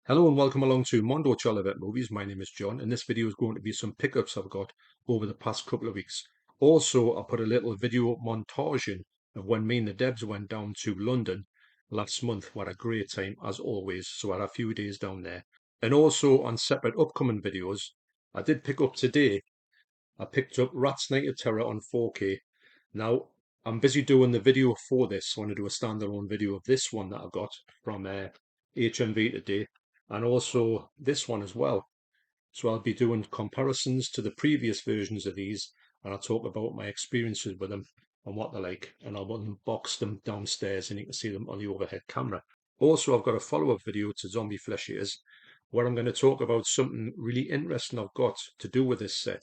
Hello and welcome along to Mondo Chelloveck Movies. My name is John and this video is going to be some pickups I've got over the past couple of weeks. Also, I put a little video montage in of when me and the Debs went down to London last month. What a great time as always. So I had a few days down there. And also on separate upcoming videos, I did pick up today. I picked up Rat's Night of Terror on 4K. Now, I'm busy doing the video for this. So I want to do a standalone video of this one that I got from HMV today, and also this one as well. So I'll be doing comparisons to the previous versions of these, and I'll talk about my experiences with them and what they're like, and I'll unbox them downstairs and you can see them on the overhead camera. Also, I've got a follow-up video to Zombie Flesh Eaters where I'm going to talk about something really interesting I've got to do with this set.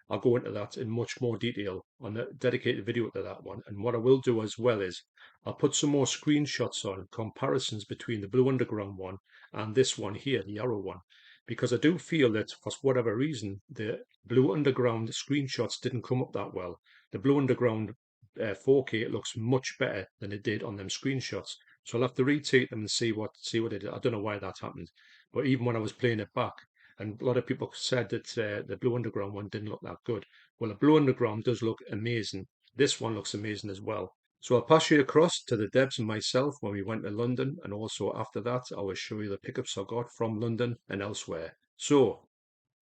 I'll go into that in much more detail on a dedicated video to that one. And what I will do as well is I'll put some more screenshots on comparisons between the Blue Underground one and this one here, the Arrow one, because I do feel that for whatever reason, the Blue Underground screenshots didn't come up that well. The Blue Underground 4K, it looks much better than it did on them screenshots. So I'll have to retake them and see what it did. I don't know why that happened, but even when I was playing it back, and a lot of people said that the Blue Underground one didn't look that good. Well, the Blue Underground does look amazing. This one looks amazing as well. So I'll pass you across to the Debs and myself when we went to London, and also after that, I will show you the pickups I got from London and elsewhere. So,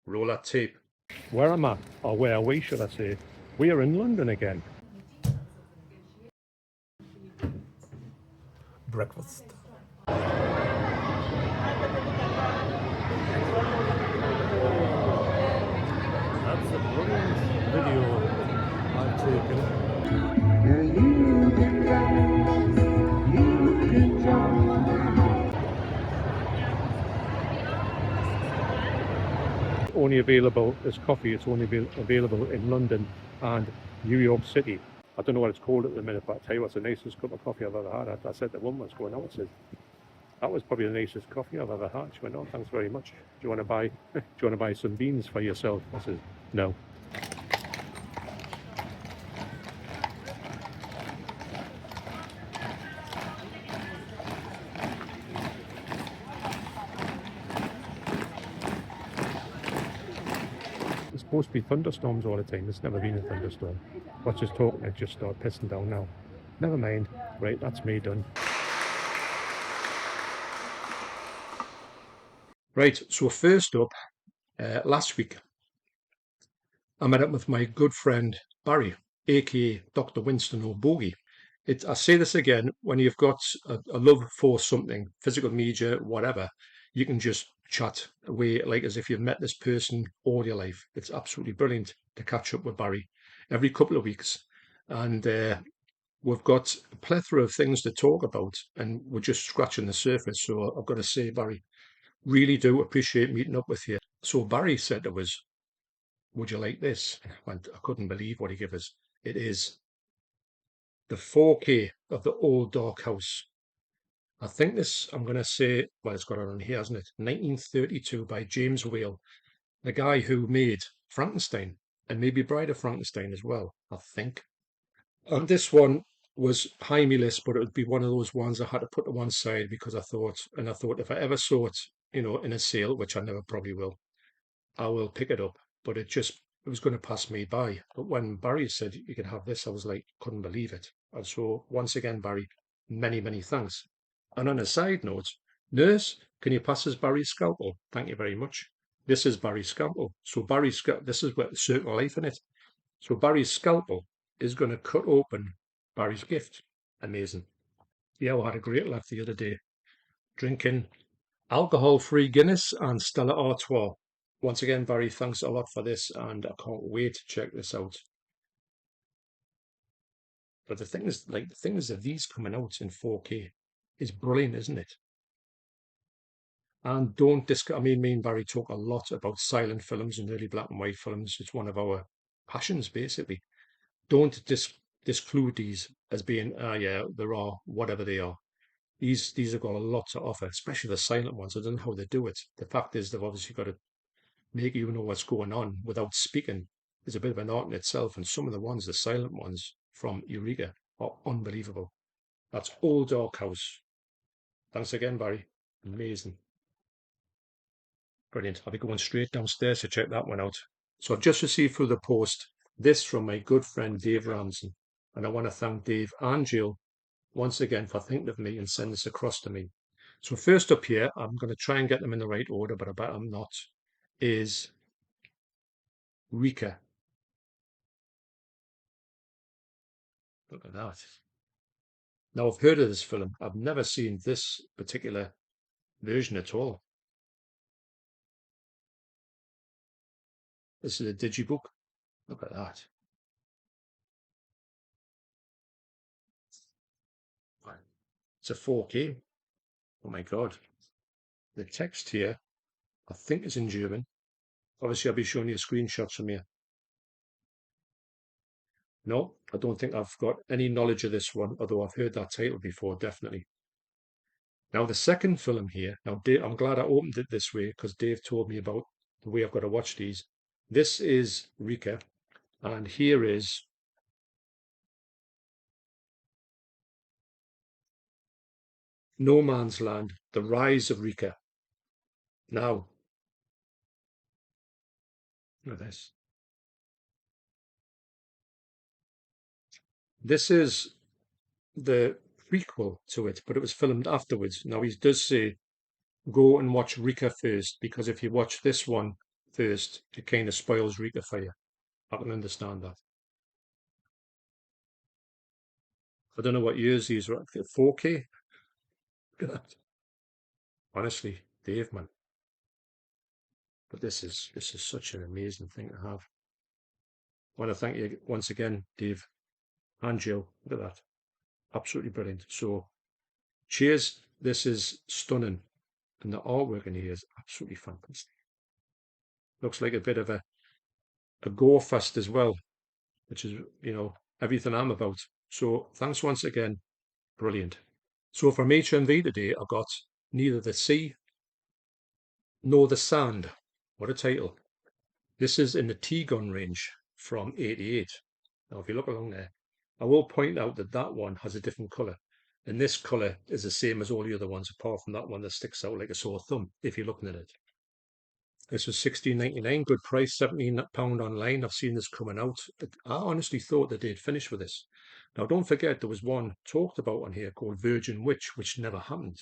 roll that tape. Where am I? Or where are we, should I say? We are in London again. Breakfast. That's a brilliant video I've taken. Only available as coffee. It's only available in London and New York City. I don't know what it's called at the minute, but I'll tell you what's the nicest cup of coffee I've ever had. I said that one was going out, said that was probably the nicest coffee I've ever had. She went, oh, thanks very much. Do you want to buy do you want to buy some beans for yourself? I said, no. It's supposed to be thunderstorms all the time. There's never been a thunderstorm. What's just talking, it just started pissing down now. Never mind. Right, that's me done. Right, so first up, last week, I met up with my good friend Barry, aka Dr. Winston O'Bogie. I say this again, when you've got a love for something, physical media, whatever, you can just chat away like as if you've met this person all your life. It's absolutely brilliant to catch up with Barry every couple of weeks. And we've got a plethora of things to talk about, and we're just scratching the surface. So I've got to say, Barry, really do appreciate meeting up with you. So Barry said to us, would you like this? I couldn't believe what he gave us. It is the 4K of the old Dark House. I think this, I'm going to say, well, it's got it on here, hasn't it? 1932 by James Whale, the guy who made Frankenstein and maybe Bride of Frankenstein as well, I think. And this one was high on my list, but it would be one of those ones I had to put to one side because I thought if I ever saw it, in a sale, which I never probably will, I will pick it up. But it was going to pass me by. But when Barry said you can have this, I was like, couldn't believe it. And so once again, Barry, many, many thanks. And on a side note, nurse, can you pass us Barry's scalpel? Thank you very much. This is Barry's scalpel. So this is what circle of life in it. So Barry's scalpel is going to cut open Barry's gift. Amazing. Yeah, we had a great laugh the other day, drinking alcohol-free Guinness and Stella Artois. Once again, Barry, thanks a lot for this, and I can't wait to check this out. But the thing is that these coming out in 4K is brilliant, isn't it? And don't discount. I mean, me and Barry talk a lot about silent films and early black and white films. It's one of our passions, basically. Don't disclude these as being, yeah, there are whatever they are. These have got a lot to offer, especially the silent ones. I don't know how they do it. The fact is, they've obviously got to make you know what's going on without speaking. Is a bit of an art in itself. And some of the ones, the silent ones from Eureka, are unbelievable. That's Old Dark House. Thanks again, Barry. Amazing. Brilliant. I'll be going straight downstairs to check that one out. So I've just received through the post this from my good friend Dave Ramsden. And I want to thank Dave and Jill once again for thinking of me and sending this across to me. So first up here, I'm going to try and get them in the right order, but I bet I'm not, is Rika. Look at that. Now, I've heard of this film. I've never seen this particular version at all. This is a digibook. Look at that. It's a 4K. Oh my God. The text here, I think, is in German. Obviously, I'll be showing you screenshots from here. No, I don't think I've got any knowledge of this one, although I've heard that title before, definitely. Now, the second film here, now, Dave, I'm glad I opened it this way because Dave told me about the way I've got to watch these. This is Rika, and here is No Man's Land, The Rise of Rika. Now, look at this. This is the prequel to it, but it was filmed afterwards. Now, he does say go and watch Rika first, because if you watch this one first, it kind of spoils Rika for you. I can understand that. I don't know what years these are. 4K? Look at that. Honestly, Dave, man. But this is such an amazing thing to have. I want to thank you once again, Dave and Jill. Look at that. Absolutely brilliant. So cheers. This is stunning. And the artwork in here is absolutely fantastic. Looks like a bit of a gore fest as well, which is, everything I'm about. So thanks once again. Brilliant. So from HMV today, I got Neither the Sea nor the Sand. What a title. This is in the T-gun range from 88. Now, if you look along there, I will point out that that one has a different colour. And this colour is the same as all the other ones, apart from that one that sticks out like a sore thumb, if you're looking at it. This was 16.99, good price, £17 online. I've seen this coming out. I honestly thought that they'd finish with this. Now, don't forget, there was one talked about on here called Virgin Witch, which never happened.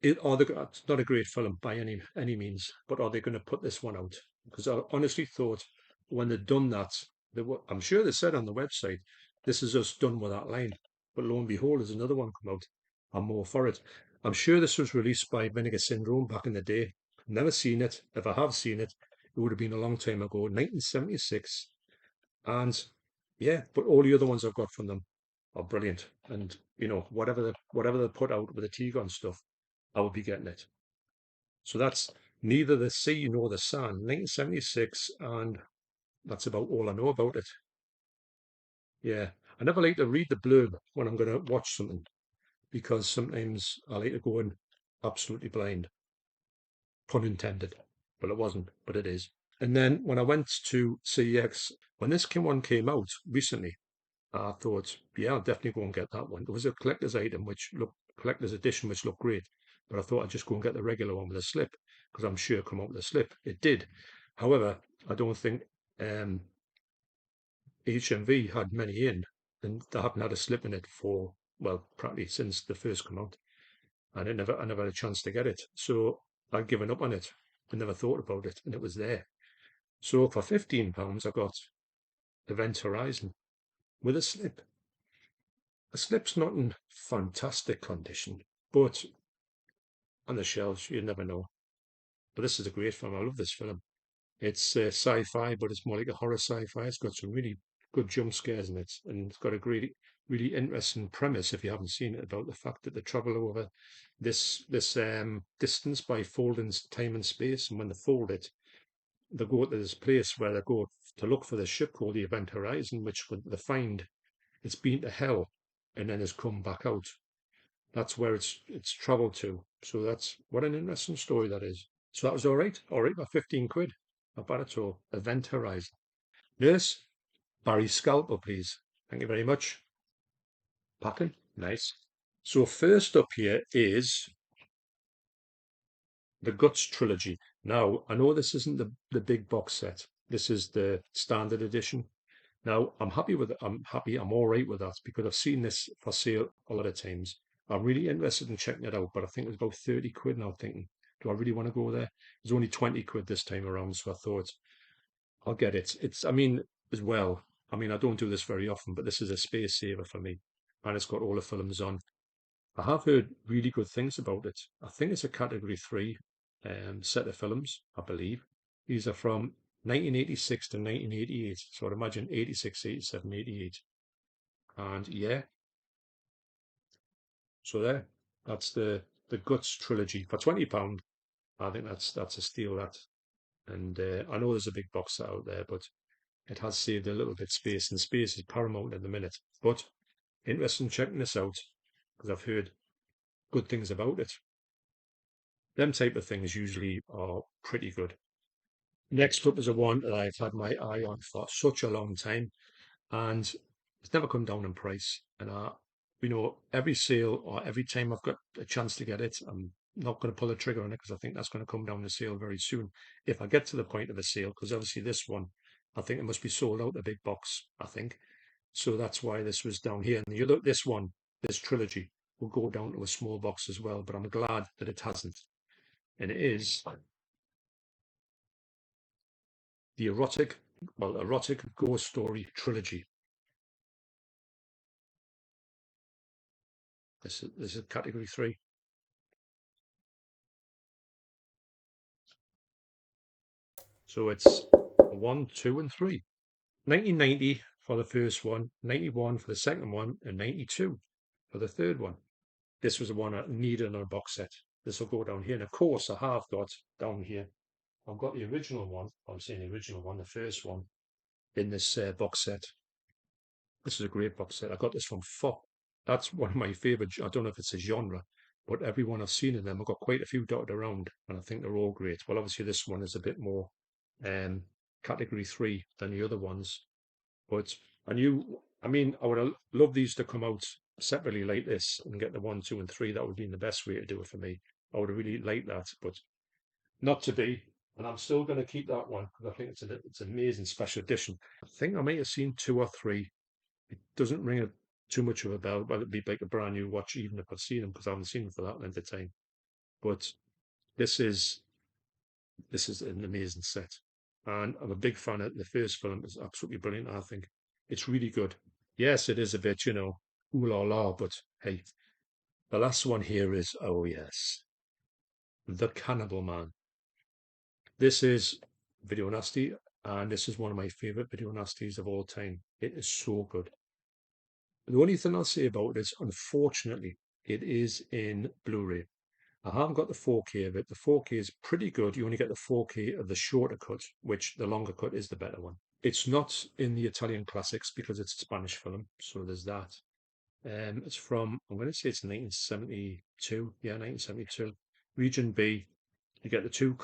It's not a great film by any means, but are they going to put this one out? Because I honestly thought when they'd done that, I'm sure they said on the website, this is us done with that line. But lo and behold, there's another one come out. I'm more for it. I'm sure this was released by Vinegar Syndrome back in the day. Never seen it. If I have seen it, it would have been a long time ago, 1976. And yeah, but all the other ones I've got from them are brilliant. And whatever they put out with the T-gun stuff, I would be getting it. So that's Neither the Sea nor the Sand, 1976, and that's about all I know about it. Yeah, I never like to read the blurb when I'm going to watch something because sometimes I like to go in absolutely blind. Pun intended, but it wasn't, but it is. And then when I went to CEX, when this one came out recently, I thought, yeah, I'll definitely go and get that one. It was a collector's item, collector's edition, which looked great. But I thought I'd just go and get the regular one with a slip, because I'm sure it come out with a slip. It did. However, I don't think HMV had many in, and they haven't had a slip in it for, well, practically since the first come out. And I never had a chance to get it. So I'd given up on it. I never thought about it, and it was there. So for £15, I got Event Horizon with a slip. The slip's not in fantastic condition, but on the shelves, you never know. But this is a great film. I love this film. It's sci-fi, but it's more like a horror sci-fi. It's got some really good jump scares in it, and it's got a great, really interesting premise. If you haven't seen it, about the fact that they travel over this distance by folding time and space, and when they fold it, they go to this place where they go to look for this ship called the Event Horizon, which when they find it's been to hell and then has come back out. That's where it's travelled to. So that's what an interesting story that is. So that was all right. All right, about 15 quid. Not bad at all. Event Horizon. Nurse, Barry's scalpel, please. Thank you very much. Packing. Nice. So first up here is the Guts Trilogy. Now, I know this isn't the big box set. This is the standard edition. Now, I'm happy with it. I'm all right with that because I've seen this for sale a lot of times. I'm really interested in checking it out, but I think it's about 30 quid now. Thinking, do I really want to go there? It's only 20 quid this time around, so I thought I'll get it. I mean, as well, I mean, I don't do this very often, but this is a space saver for me. And it's got all the films on. I have heard really good things about it. I think it's a category three set of films, I believe. These are from 1986 to 1988. So I'd imagine 86, 87, 88. And yeah, so there. That's the Guts trilogy for £20. I think that's a steal that. And I know there's a big box set out there, but it has saved a little bit space, and space is paramount at the minute. But interested in checking this out because I've heard good things about it. Them type of things usually are pretty good. Next up is a one that I've had my eye on for such a long time, and it's never come down in price. And every sale or every time I've got a chance to get it, I'm not going to pull the trigger on it because I think that's going to come down the sale very soon. If I get to the point of a sale, because obviously this one, I think it must be sold out the big box, I think. So that's why this was down here. And you look, this trilogy will go down to a small box as well, but I'm glad that it hasn't. And it is the erotic ghost story trilogy. This is category three. So it's one, two, and three. 1990 for the first one, 91 for the second one, and 92 for the third one. This was the one I needed in a box set. This will go down here. And of course, I have got down here, I've got the original one. I'm saying the original one, the first one in this box set. This is a great box set. I got this from FOP. That's one of my favorite. I don't know if it's a genre, but everyone I've seen in them, I've got quite a few dotted around, and I think they're all great. Well, obviously this one is a bit more um, category three than the other ones, but I mean, I would have loved these to come out separately like this and get the one, two, and three. That would be the best way to do it for me. I would have really liked that, but not to be. And I'm still going to keep that one because I think it's an amazing special edition. I think I might have seen two or three. It doesn't ring too much of a bell, but it'd be like a brand new watch, even if I've seen them, because I haven't seen them for that length of time. But this is this is an amazing set, and I'm a big fan of the first film. It's absolutely brilliant. I think it's really good. Yes, it is a bit, ooh la la, but hey, the last one here is oh yes, the Cannibal Man. This is Video Nasty, and this is one of my favorite Video Nasties of all time. It is so good. The only thing I'll say about it is, unfortunately, it is in Blu Ray. I haven't got the 4K of it. The 4K is pretty good. You only get the 4K of the shorter cut, which the longer cut is the better one. It's not in the Italian classics because it's a Spanish film, so there's that. It's from, I'm going to say it's 1972. Yeah, 1972. Region B. You get the two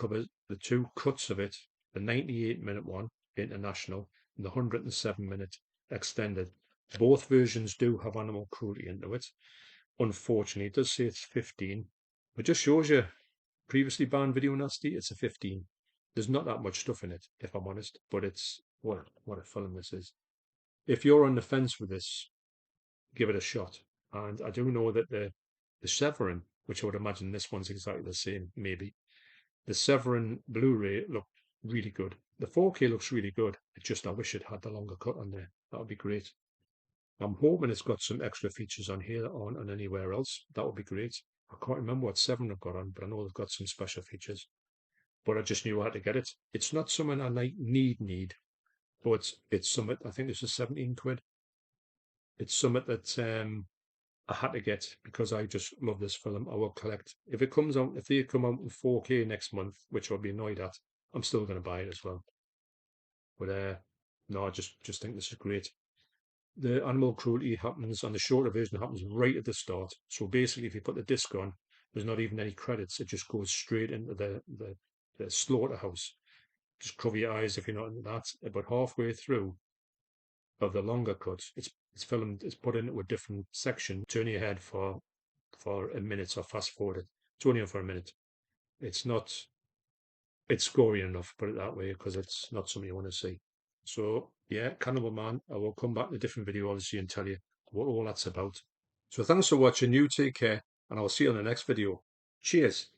cuts of it, the 98-minute one, international, and the 107-minute extended. Both versions do have animal cruelty into it. Unfortunately, it does say it's 15. It just shows you previously banned video nasty, it's a 15. There's not that much stuff in it, if I'm honest, but it's what a film this is. If you're on the fence with this, give it a shot. And I do know that the Severin, which I would imagine this one's exactly the same, maybe. The Severin Blu-ray looked really good. The 4K looks really good. It just I wish it had the longer cut on there. That would be great. I'm hoping it's got some extra features on here that aren't on anywhere else. That would be great. I can't remember what 7 have got on, but I know they've got some special features. But I just knew I had to get it. It's not something I need, but it's something, I think this is 17 quid. It's something that I had to get because I just love this film. I will collect. If it comes out, if they come out in 4K next month, which I'll be annoyed at, I'm still going to buy it as well. But no, I just think this is great. The animal cruelty happens, and the shorter version happens right at the start. So basically, if you put the disc on, there's not even any credits. It just goes straight into the slaughterhouse. Just cover your eyes if you're not into that. But halfway through of the longer cut, it's filmed. It's put into a different section. Turn your head for a minute or fast forward it. It's only on for a minute. It's not. it's gory enough, put it that way, because it's not something you want to see. So yeah, Cannibal Man. I will come back in a different video, obviously, and tell you what all that's about. So thanks for watching. You take care, and I'll see you on the next video. Cheers.